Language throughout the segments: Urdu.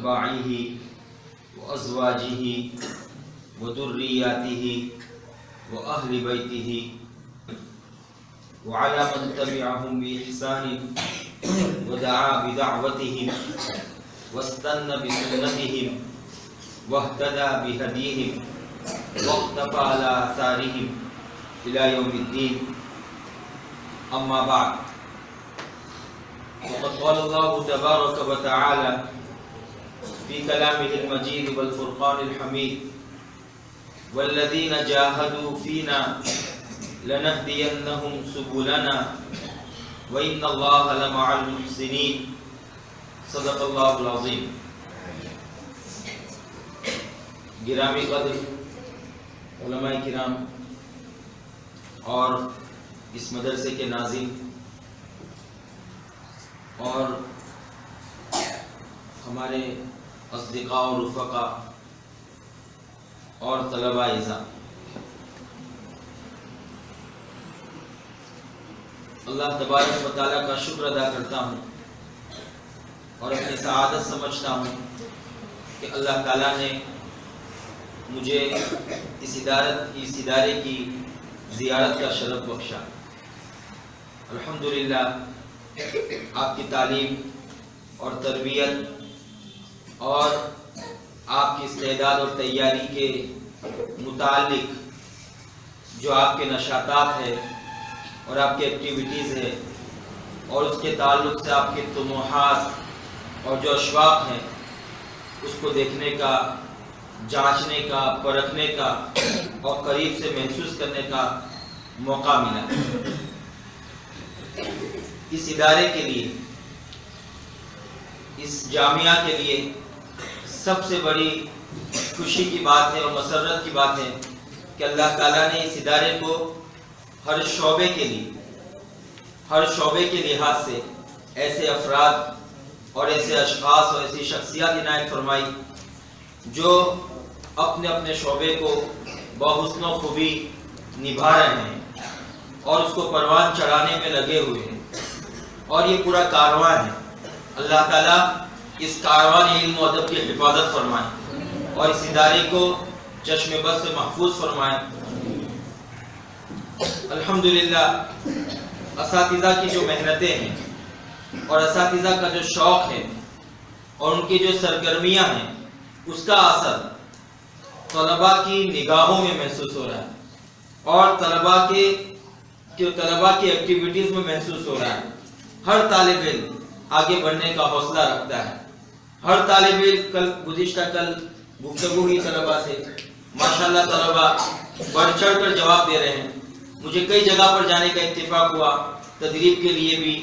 وأتباعه وأزواجه وذرياته وأهل بيته وعلى من تبعهم بإحسان ودعا بدعوتهم واستنى بسنتهم واهتدى بهديهم واقتفى على آثارهم إلى يوم الدين. أما بعد، وقد قال الله تبارك وتعالى في كلامه المجيد والفرقان الحميد: والذين جاهدوا فينا لنهدينهم سبلنا وإن الله لمع المحسنين. صدق اللہ العظیم. گرامی قدر علماء کرام اور اس مدرسے کے ناظرین اور ہمارے اصدقاء و رفقاء اور طلباء اعزاز، اللہ تبارک و تعالیٰ کا شکر ادا کرتا ہوں اور اپنی سعادت سمجھتا ہوں کہ اللہ تعالیٰ نے مجھے اس ادارے کی زیارت کا شرف بخشا. الحمدللہ آپ کی تعلیم اور تربیت اور آپ کی استعداد اور تیاری کے متعلق جو آپ کے نشاطات ہیں اور آپ کی ایکٹیویٹیز ہے اور اس کے تعلق سے آپ کے طموحات اور جو اشواق ہیں اس کو دیکھنے کا، جانچنے کا، پرکھنے کا اور قریب سے محسوس کرنے کا موقع ملا. اس ادارے کے لیے، اس جامعہ کے لیے سب سے بڑی خوشی کی بات ہے اور مسرت کی بات ہے کہ اللہ تعالیٰ نے اس ادارے کو ہر شعبے کے لحاظ سے ایسے افراد اور ایسے اشخاص اور ایسی شخصیات عنایت فرمائی جو اپنے اپنے شعبے کو بحسن و خوبی نبھا رہے ہیں اور اس کو پروان چڑھانے میں لگے ہوئے ہیں. اور یہ پورا کارواں ہے. اللہ تعالیٰ اس کارواں علم و ادب کی حفاظت فرمائے اور اس ادارے کو چشم بد سے محفوظ فرمائے. الحمدللہ اساتذہ کی جو محنتیں ہیں اور اساتذہ کا جو شوق ہے اور ان کی جو سرگرمیاں ہیں اس کا اثر طلباء کی نگاہوں میں محسوس ہو رہا ہے اور طلباء کی ایکٹیویٹیز میں محسوس ہو رہا ہے. ہر طالب علم آگے بڑھنے کا حوصلہ رکھتا ہے. ہر طالب علم گزشتہ کل گفتگو ہوئی طلباء سے، ماشاءاللہ طلباء بڑھ چڑھ کر جواب دے رہے ہیں. مجھے کئی جگہ پر جانے کا اتفاق ہوا، تدریب کے لیے بھی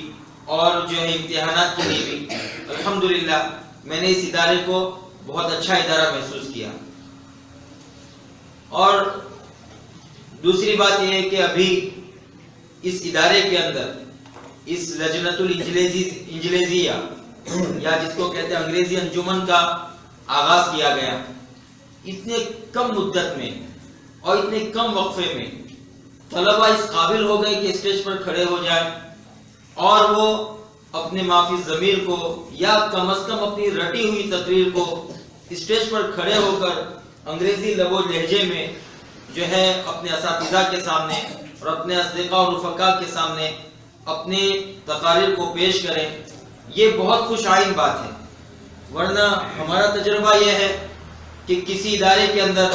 اور جو ہے امتحانات کے لیے بھی. الحمدللہ میں نے اس ادارے کو بہت اچھا ادارہ محسوس کیا. اور دوسری بات یہ ہے کہ ابھی اس ادارے کے اندر اس لجنۃ الانجلیزیہ یا جس کو کہتے ہیں انگریزی انجمن کا آغاز کیا گیا. اتنے کم مدت میں اور اتنے کم وقفے میں طلباء اس قابل ہو گئے کہ اسٹیج پر کھڑے ہو جائیں اور وہ اپنے معافی ضمیر کو یا کم از کم اپنی رٹی ہوئی تقریر کو اسٹیج پر کھڑے ہو کر انگریزی لب و لہجے میں جو ہے اپنے اساتذہ کے سامنے اور اپنے اصدقاء و رفقاء کے سامنے اپنے تقاریر کو پیش کریں. یہ بہت خوش آئین بات ہے. ورنہ ہمارا تجربہ یہ ہے کہ کسی ادارے کے اندر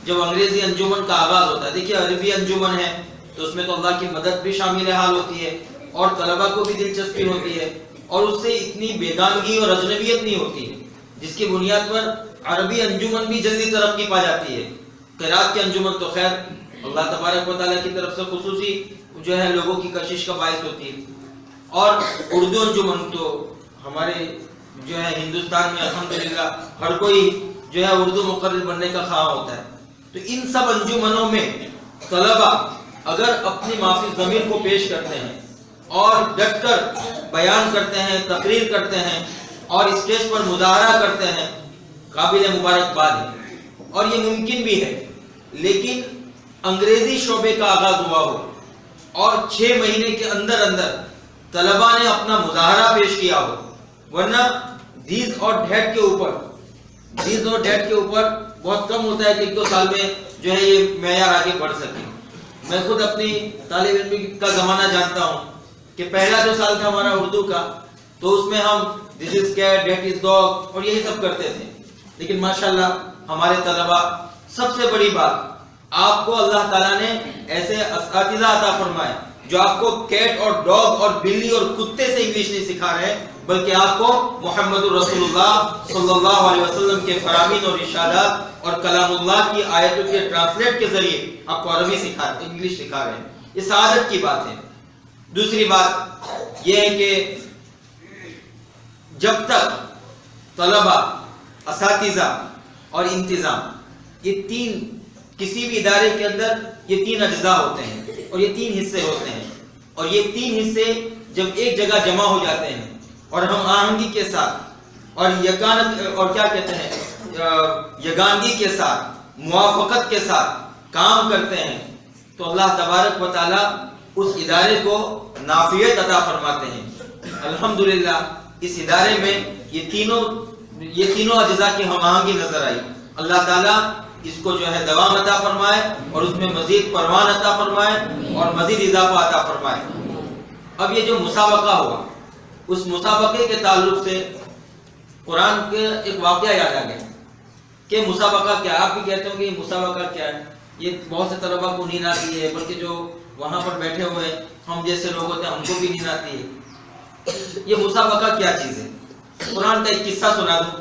جب انگریزی انجمن کا آغاز ہوتا ہے، دیکھیے عربی انجمن ہے تو اس میں تو اللہ کی مدد بھی شامل حال ہوتی ہے اور طلباء کو بھی دلچسپی ہوتی ہے اور اس سے اتنی بیگانگی اور اجنبیت نہیں ہوتی ہے جس کی بنیاد پر عربی انجمن بھی جلدی ترقی پا جاتی ہے. قرات کے انجمن تو خیر اللہ تبارک و تعالیٰ کی طرف سے خصوصی جو ہے لوگوں کی کشش کا باعث ہوتی ہے. اور اردو انجمن تو ہمارے جو ہے ہندوستان میں الحمدللہ ہر کوئی جو ہے اردو مقرر بننے کا خواہاں ہوتا ہے. تو ان سب انجمنوں میں طلباء اگر اپنی معافی ضمیر کو پیش کرتے ہیں اور ڈٹ کر بیان کرتے ہیں، تقریر کرتے ہیں اور اسٹیج پر مظاہرہ کرتے ہیں، قابل مبارکباد ہے. اور یہ ممکن بھی ہے، لیکن انگریزی شعبے کا آغاز ہوا ہو اور 6 مہینے کے اندر طلباء نے اپنا مظاہرہ پیش کیا ہو، ورنہ دیز اور ڈیٹ کے اوپر دس اور دیٹ کے اوپر بہت کم ہوتا ہے کہ 1-2 سال میں جو ہے یہ معیار آگے بڑھ سکے. میں خود اپنی طالب علم کا زمانہ جانتا ہوں کہ پہلا جو سال تھا ہمارا اردو کا تو اس میں ہم دس از کیٹ دیٹ از ڈاگ اور یہی سب کرتے تھے. لیکن ماشاءاللہ ہمارے طلباء سب سے بڑی بات آپ کو اللہ تعالیٰ نے ایسے اساتذہ عطا فرمائے جو آپ کو کیٹ اور ڈاگ اور بلی اور کتے سے انگلش نہیں سکھا رہے بلکہ آپ کو محمد رسول اللہ صلی اللہ علیہ وسلم کے فرامین اور ارشادات اور کلام اللہ کی آیتوں کے ٹرانسلیٹ کے ذریعے آپ کو عربی انگلش سکھا رہے ہیں. یہ سعادت کی بات ہے. دوسری بات یہ ہے کہ جب تک طلباء، اساتذہ اور انتظام، یہ تین کسی بھی ادارے کے اندر یہ 3 اجزاء ہوتے ہیں اور یہ 3 حصے ہوتے ہیں اور یہ 3 حصے جب ایک جگہ جمع ہو جاتے ہیں اور ہم آہنگی کے ساتھ اور یگانگی کے ساتھ موافقت کے ساتھ کام کرتے ہیں تو اللہ تبارک و تعالی اس ادارے کو نافعیت عطا فرماتے ہیں. الحمدللہ اس ادارے میں یہ تینوں اجزاء کی ہم آہنگی نظر آئی. اللہ تعالیٰ اس کو جو ہے دوام عطا فرمائے اور اس میں مزید پروان عطا فرمائے اور مزید اضافہ عطا فرمائے. اب یہ جو مسابقہ ہوا اس مسابقے کے تعلق سے قرآن کے ایک واقعہ یاد آ گیا کہ مسابقہ کیا. آپ بھی کہتے ہوں کہ یہ مسابقہ کیا ہے. یہ بہت سے طلباء کو نیند آتی ہے بلکہ جو وہاں پر بیٹھے ہوئے ہم جیسے لوگ ہوتے ہیں ہم کو بھی نیند آتی ہے. یہ مسابقہ کیا چیز ہے؟ قرآن کا ایک قصہ سنا دوں.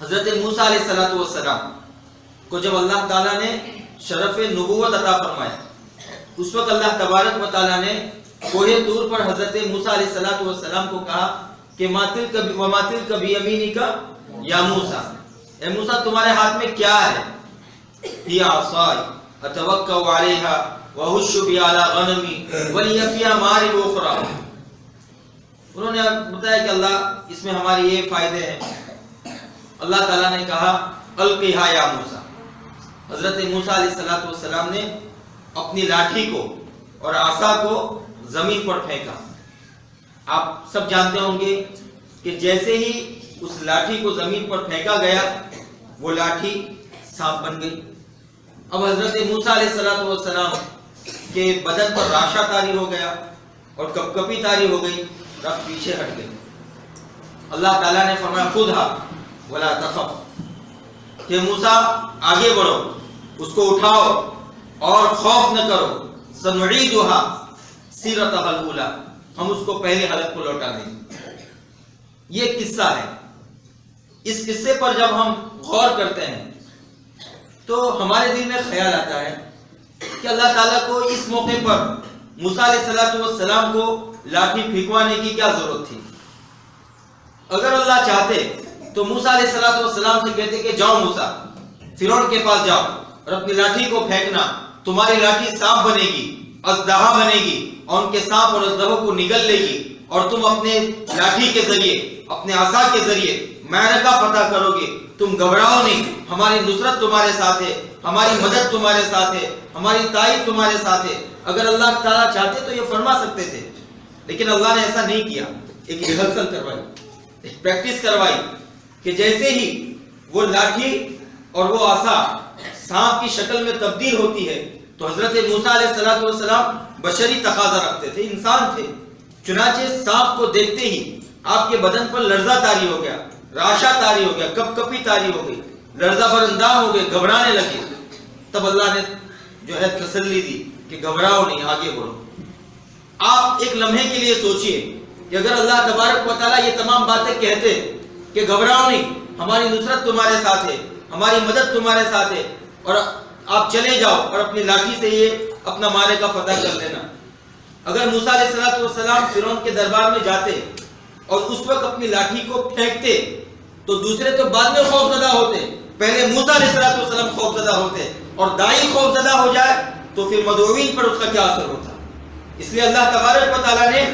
حضرت موسیٰ علیہ السلام کو جب اللہ تعالیٰ نے شرف نبوت عطا فرمایا اس وقت اللہ تبارک و تعالیٰ نے کوہ طور پر حضرت موسیٰ علیہ السلام کو کہا کہ ماتل کبھی یمینی کا یا موسیٰ، اے موسیٰ تمہارے ہاتھ میں کیا ہے؟ ہی عصای اتوکأ علیہا وأحش بہا علی غنمی ولی فیہا مآرب اخری. انہوں نے بتایا کہ اللہ اس میں ہماری یہ فائدے ہیں. اللہ تعالیٰ نے کہا القیہا یا موسیٰ. حضرت موسیٰ علیہ السلام نے اپنی لاٹھی کو اور عصا کو زمین پر پھینکا. آپ سب جانتے ہوں گے کہ جیسے ہی اس لاٹھی کو زمین پر پھینکا گیا وہ لاٹھی سانپ بن گئی. اب حضرت موسیٰ علیہ السلام کے بدن پر راشا طاری ہو گیا اور کپکپی طاری ہو گئی. رب پیچھے ہٹ گئی. اللہ تعالیٰ نے فرمایا خودھا ولا تخف کہ موسیٰ آگے بڑھو، اس کو اٹھاؤ اور خوف نہ کرو. سنعیدھا سیرتھا الاولی، ہم اس کو پہلے حالت کو لوٹا دیں گے. یہ ایک قصہ ہے. اس قصے پر جب ہم غور کرتے ہیں تو ہمارے دل میں خیال آتا ہے کہ اللہ تعالیٰ کو اس موقع پر موسیٰ علیہ السلام کو لاٹھی پھینکوانے کی کیا ضرورت تھی؟ اگر اللہ چاہتے تو موسیٰ علیہ السلام سے کہتے کہ جاؤ موسیٰ فرعون کے پاس جاؤ اور اپنی لاٹھی کو پھینکنا، تمہاری لاٹھی سانپ بنے گی، اژدہا بنے گی اور ان کے سانپ اور اژدہوں کو نگل لے گی اور تم اپنے لاٹھی کے ذریعے، اپنے عصا کے ذریعے معرکہ فتح کرو گے. تم گھبراؤ نہیں، ہماری نصرت تمہارے ساتھ ہے، ہماری مدد تمہارے ساتھ ہے، ہماری تائید تمہارے ساتھ ہے. اگر اللہ تعالیٰ چاہتے تو یہ فرما سکتے تھے لیکن اللہ نے ایسا نہیں کیا. ایک ریہرسل کروائی، ایک پریکٹس کروائی کہ جیسے ہی وہ لاٹھی اور وہ عصا سانپ کی شکل میں تبدیل ہوتی ہے تو حضرت موسیٰ علیہ السلام بشری تقاضا رکھتے تھے، انسان تھے. چنانچہ سانپ کو دیکھتے ہی آپ کے بدن پر لرزہ طاری ہو گیا، راشا طاری ہو گیا، کپکپی طاری ہو گئی، لرزہ بر اندام ہو گئے، گھبرانے لگے. تب اللہ نے جو ہے تسلی دی کہ گھبراؤ نہیں، آگے بڑھو. آپ ایک لمحے کے لیے سوچئے کہ اگر اللہ تبارک و تعالیٰ یہ تمام باتیں کہتے کہ گھبراؤ نہیں، ہماری نصرت تمہارے ساتھ ہے، ہماری مدد تمہارے ساتھ ہے اور آپ چلے جاؤ اور اپنی لاٹھی سے یہ اپنا معرکہ فتح کر لینا. اگر موسیٰ علیہ السلام فرعون کے دربار میں جاتے اور اس وقت اپنی لاٹھی کو پھینکتے تو دوسرے تو بعد میں خوف زدہ ہوتے، پہلے موسیٰ علیہ السلام خوف زدہ ہوتے اور داعی خوف زدہ ہو جائے تو پھر مدعوین پر اس کا کیا اثر ہوتا. اس لیے اللہ تبارک و تعالیٰ نے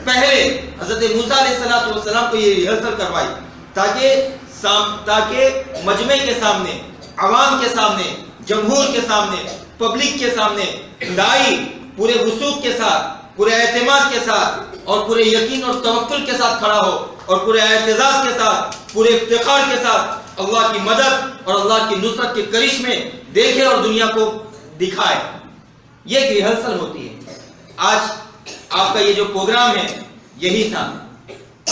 پہلے حضرت موسیٰ علیہ السلام کو یہ ریہرسل کروائی تاکہ مجمع کے سامنے، عوام کے سامنے، جمہور کے سامنے، پبلک کے سامنے داعی پورے وثوق کے ساتھ، پورے اعتماد کے ساتھ اور پورے یقین اور توکل کے ساتھ کھڑا ہو اور پورے اعتزاز کے ساتھ، پورے افتخار کے ساتھ اللہ کی مدد اور اللہ کی نصرت کے کرشمے دیکھے اور دنیا کو دکھائے. یہ ایک ریہرسل ہوتی ہے. آج آپ کا یہ جو پروگرام ہے یہی تھا.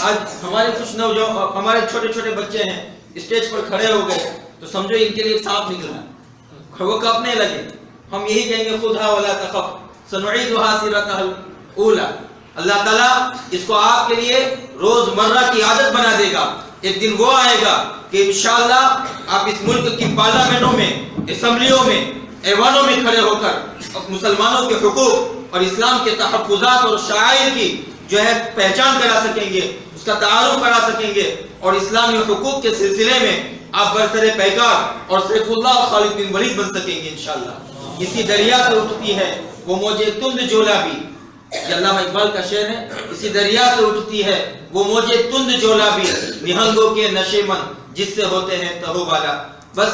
آج ہمارے کچھ نوجوان، ہمارے چھوٹے چھوٹے بچے ہیں، اسٹیج پر کھڑے ہو گئے تو سمجھو ان کے لیے سانپ نکلا، وہ کاپنے لگے. ہم یہی کہیں گے خودھا ولا تخف سنعیدھا سیرتھا الاولی. اللہ تعالیٰ اس کو آپ کے لیے روز مرہ کی عادت بنا دے گا. ایک دن وہ آئے گا کہ انشاءاللہ آپ اس ملک کی پارلیمنٹوں میں، اسمبلیوں میں، ایوانوں میں کھڑے ہو کر مسلمانوں کے حقوق اور اسلام کے تحفظات اور شعائر کی جو ہے پہچان کرا سکیں گے، اس کا تعارف کرا سکیں گے، اور اسلامی حقوق کے سلسلے میں آپ برسر پیکار اور سیف اللہ اور خالد بن ولید بن سکیں گے انشاءاللہ. اسی دریا سے اٹھتی ہے وہ موجے تند جولا بھی، یہ علامہ اقبال کا شعر ہے. اسی دریا سے اٹھتی ہے وہ موجے تند جولا بھی، نہنگوں کے نشے من جس سے ہوتے ہیں تہو بالا. بس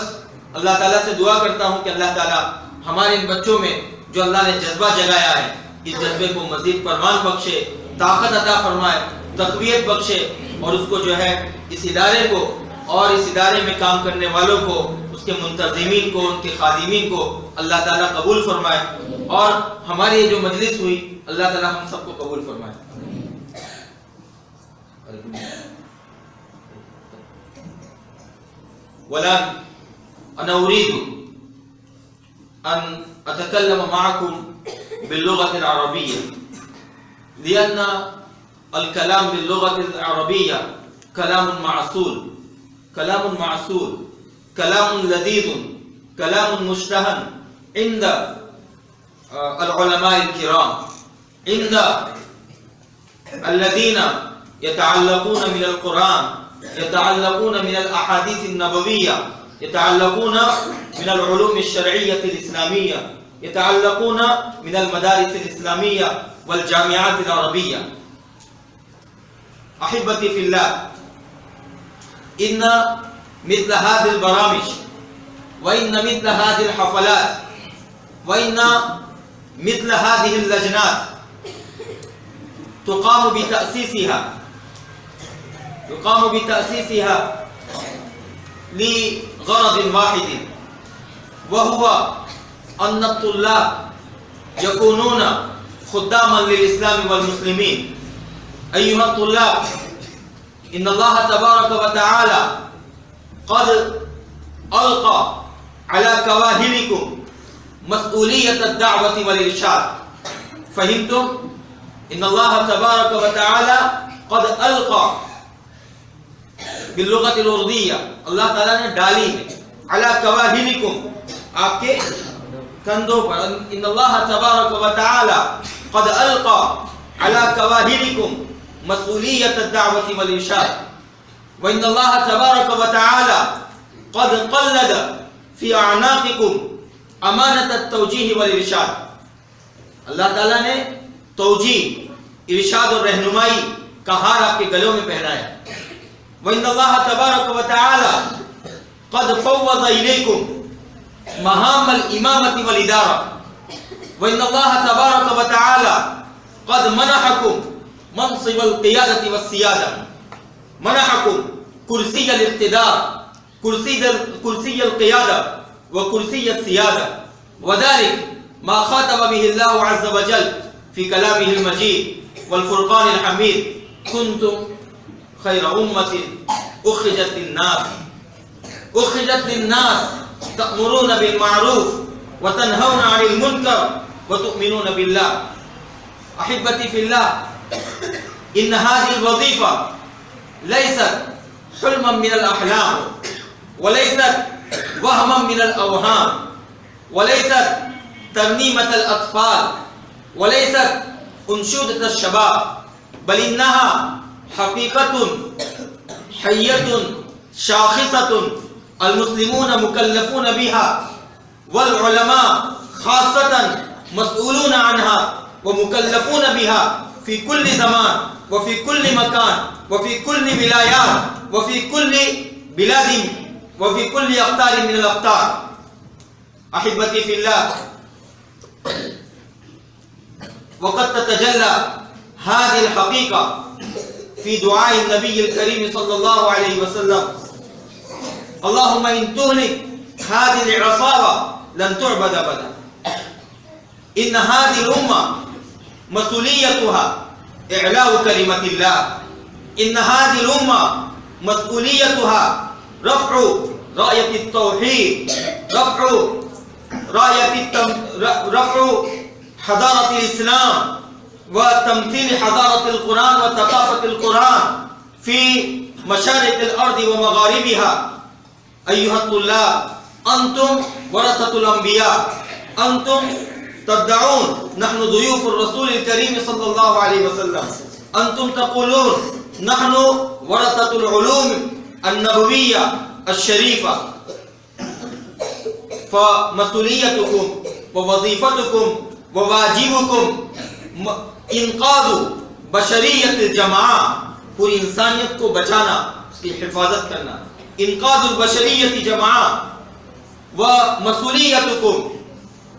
اللہ تعالیٰ سے دعا کرتا ہوں کہ اللہ تعالیٰ ہمارے ان بچوں میں جو اللہ نے جذبہ جگایا ہے، اس جذبے کو مزید پروان بخشے، طاقت عطا فرمائے، تقویت بخشے، اور اس کو جو ہے اس ادارے کو اور اس ادارے میں کام کرنے والوں کو، اس کے منتظمین کو، ان کے خادمین کو اللہ تعالیٰ قبول فرمائے. اور ہماری یہ جو مجلس ہوئی اللہ تعالیٰ ہم سب کو قبول فرمائے. ولا أنا أريد أن أتكلم معكم باللغة العربية، لأن الكلام باللغة العربية كلام معسول، كلام معسول، كلام لذيذ، كلام مشتهى عند العلماء الكرام، عند الذين يتعلقون من القرآن، يتعلقون من الأحاديث النبوية، يتعلقون من العلوم الشرعية الإسلامية، يتعلقون من المدارس الإسلامية والجامعات العربية. أحبتي في الله، إن مثل هذه البرامج وإن مثل هذه الحفلات وإن مثل هذه اللجنات يقام بتأسيسها لغرض واحد، وهو أن الطلاب يكونون خداما للإسلام والمسلمين. أيها الطلاب، إن الله تبارك وتعالى قد ألقى على كواهلكم مسؤولية الدعوة والإرشاد. فهمتم؟ إن الله تبارك وتعالى قد ألقى باللغة الأردية، اللہ تعالیٰ نے ڈالی ہے علی کواہلکم، آپ کے کندھوں پر. ان اللہ تبارک و تعالی قد القى علی کواہلکم مسئولیت الدعوة والارشاد، وان اللہ تبارک و تعالی قد قلد فی اعناقکم امانۃ التوجیہ والارشاد. اللہ تعالیٰ نے توجیہ، ارشاد اور رہنمائی کا ہار آپ کے گلوں میں پہنایا. وَإِنَّ اللَّهَ تَبَارَكَ وَتَعَالَى قَدْ فَوَّضَ إِلَيْكُمْ مَهَامَ الْإِمَامَةِ وَالْإِدَارَةِ، وَإِنَّ اللَّهَ تَبَارَكَ وَتَعَالَى قَدْ مَنَحَكُمْ مَنصِبَ الْقِيَادَةِ وَالسِّيَادَةِ، مَنَحَكُمْ كُرْسِيَّ الْإِقْتِدَارِ، كُرْسِيَّ الْقِيَادَةِ وَكُرْسِيَّ السِّيَادَةِ. وَذَلِكَ مَا خَاطَبَ بِهِ اللَّهُ عَزَّ وَجَلَّ فِي كَلَامِهِ الْمَجِيدِ وَالْفُرْقَانِ الْحَمِيدِ: كُنتُمْ خیر امت اخرجت للناس تأمرون بالمعروف وتنهون عن المنکر وتؤمنون بالله. احبتی فی اللہ، ان هذه الوظیفہ لیست حلما من الاحلام، وليست وهما من الاوهام، وليست ترنیمة الاطفال، وليست انشودة الشباب، بل انها حقیقت حیۃ شاخصۃ المسلمون مکلفون بها والعلماء خاصة مسئولون عنها ومکلفون بها في كل زمان وفي كل مكان وفي كل ولایات وفي كل بلاد وفي كل اقطار من الاقطار. احبتی فی اللہ، وقد تتجلى هذه الحقيقة في دعاء النبي الكريم صلى الله عليه وسلم اللهم إن تهلك هذه العصابة لن تعبد أبدا. إن هذه الأمة مسؤوليتها إعلاء كلمة الله. إن هذه الأمة مسؤوليتها رفع راية التوحيد، رفع حضارة الإسلام وتمثيل حضارة القرآن وثقافة القرآن في مشارق الأرض ومغاربها. أيها الطلاب، أنتم ورثة الأنبياء، أنتم تدعون نحن ضيوف الرسول الكريم صلى الله عليه وسلم، أنتم تقولون نحن ورثة العلوم النبوية الشريفة. فمسؤوليتكم ووظيفتكم وواجبكم انقاذ بشریت الجماعہ، پوری انسانیت کو بچانا، اس کی حفاظت کرنا. انقاذ البشریت جماعہ. ومسؤوليتكم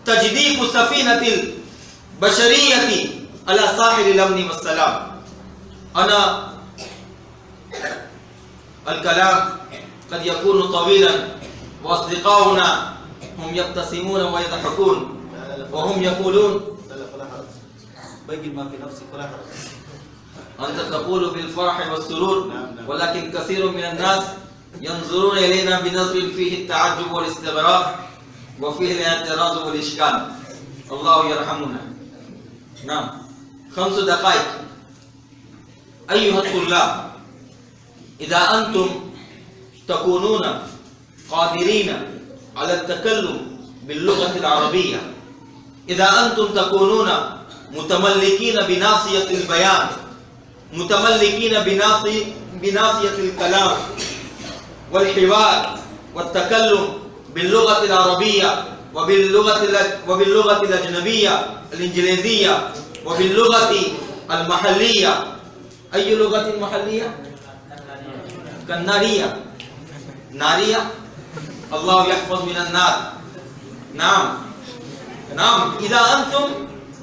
تجديد سفينة البشرية على ساحل الأمن والسلام. أنا الكلام قد يكون طويلا وأصدقاؤنا هم يبتسمون ويضحكون وهم يقولون بين ما في نفسك ولا حرج. أنت تقول بالفرح والسرور، ولكن كثير من الناس ينظرون إلينا بنظر فيه التعجب والاستغراب وفيه الاعتراض والإشكال. الله يرحمنا. نعم، 5 دقائق. أيها الطلاب، إذا أنتم تكونون قادرين على التكلم باللغة العربية، إذا أنتم تكونون متملكين بناصية البيان، متملكين بناصية الكلام والحوار والتكلم باللغة العربية وباللغة الأجنبية الإنجليزية وباللغة المحلية. أي لغة محلية؟ كالنارية. نارية. الله يحفظ من النار. نعم، إذا أنتم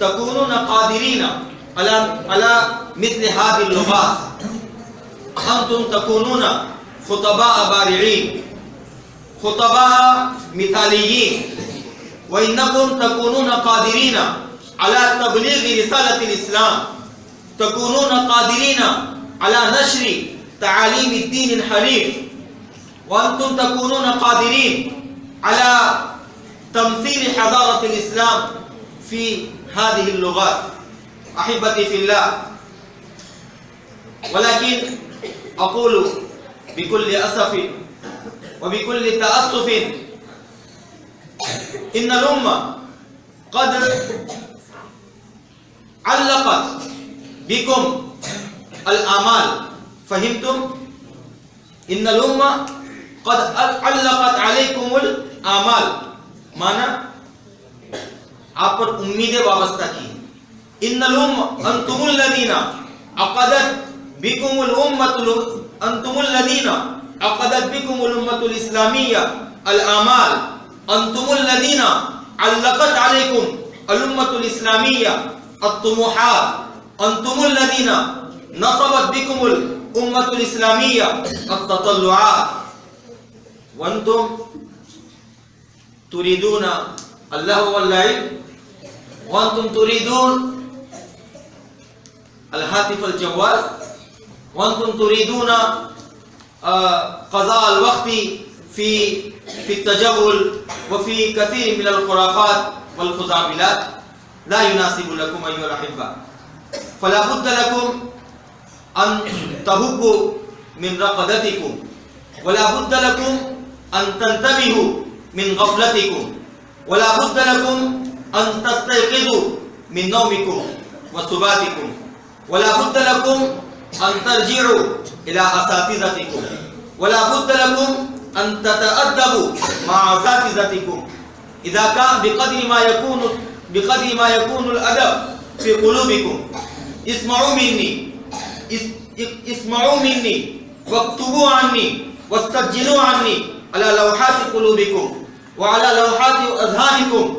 تكونون قادرين على مثل هذه اللغات، أنتم تكونون خطباء بارعين، خطباء مثاليين، وإنكم تكونون قادرين على تبليغ رسالة الإسلام، تكونون قادرين على نشر تعاليم الدين الحنيف، وأنتم تكونون قادرين على تمثيل حضارة الإسلام في هذه اللغات. أحبتي في الله، ولكن أقول بكل أسف وبكل تأسف إن الأمة قد علقت بكم الآمال. فهمتم؟ إن الأمة قد علقت عليكم الآمال، مانا آپ پر امیدیں وابستہ کی. ان الامة انتم الذين عقدت بكم الامة، انتم الذين عقدت بكم الامة الاسلامية الآمال، انتم الذين علقت عليكم الامة الاسلامية الطموحات، انتم الذين نصبت بكم الامة الاسلامية التطلعات، وانتم تريدون اللهو واللعب، وانتم تريدون الهاتف الجوال، وانتم تريدون قضاء الوقت في التجول وفي كثير من الخرافات والخزعبلات. لا يناسب لكم أيها الأحبة. فلا بد لكم أن تهبوا من رقدتكم، ولا بد لكم أن تنتبهوا من غفلتكم، ولا بد لكم أن تستيقظوا من نومكم وسباتكم، ولا بد لكم أن ترجعوا إلى أساتذتكم، ولا بد لكم أن تتأدبوا مع أساتذتكم. إذا كان بقدر ما يكون الأدب في قلوبكم، اسمعوا مني واكتبوا عني واستجلوا عني على لوحات قلوبكم وعلى لوحات اذهانكم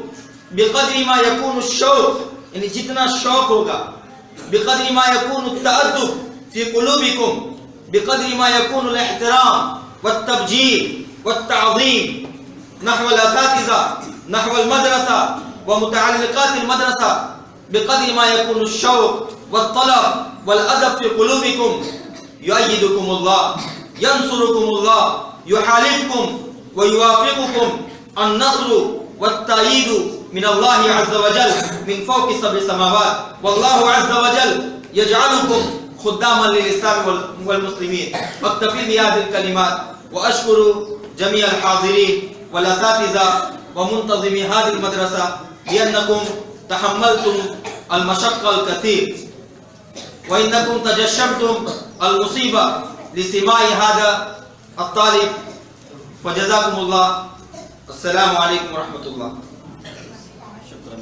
بقدر ما يكون الشوق، یعنی جتنا شوق ہوگا، بقدر ما يكون التأدب في قلوبكم، بقدر ما يكون الاحترام والتبجيل والتعظيم نحو الأساتذة نحو المدرسة ومتعلقات المدرسة بقدر ما يكون الشوق والطلب والأدب في قلوبكم يؤيدكم الله ينصركم الله يحالفكم ويوافقكم النصر والتأييد من الله عز وجل من فوق سبع سماوات والله عز وجل يجعلكم خداما للإسلام والمسلمين. أكتفي بهذه الكلمات وأشكر جميع الحاضرين والأساتذة ومنتظمي هذه المدرسة لأنكم تحملتم المشقة الكثير وإنكم تجشمتم المصيبة لسماع هذا الطالب فجزاكم الله. السلام عليكم ورحمة الله. شكرا.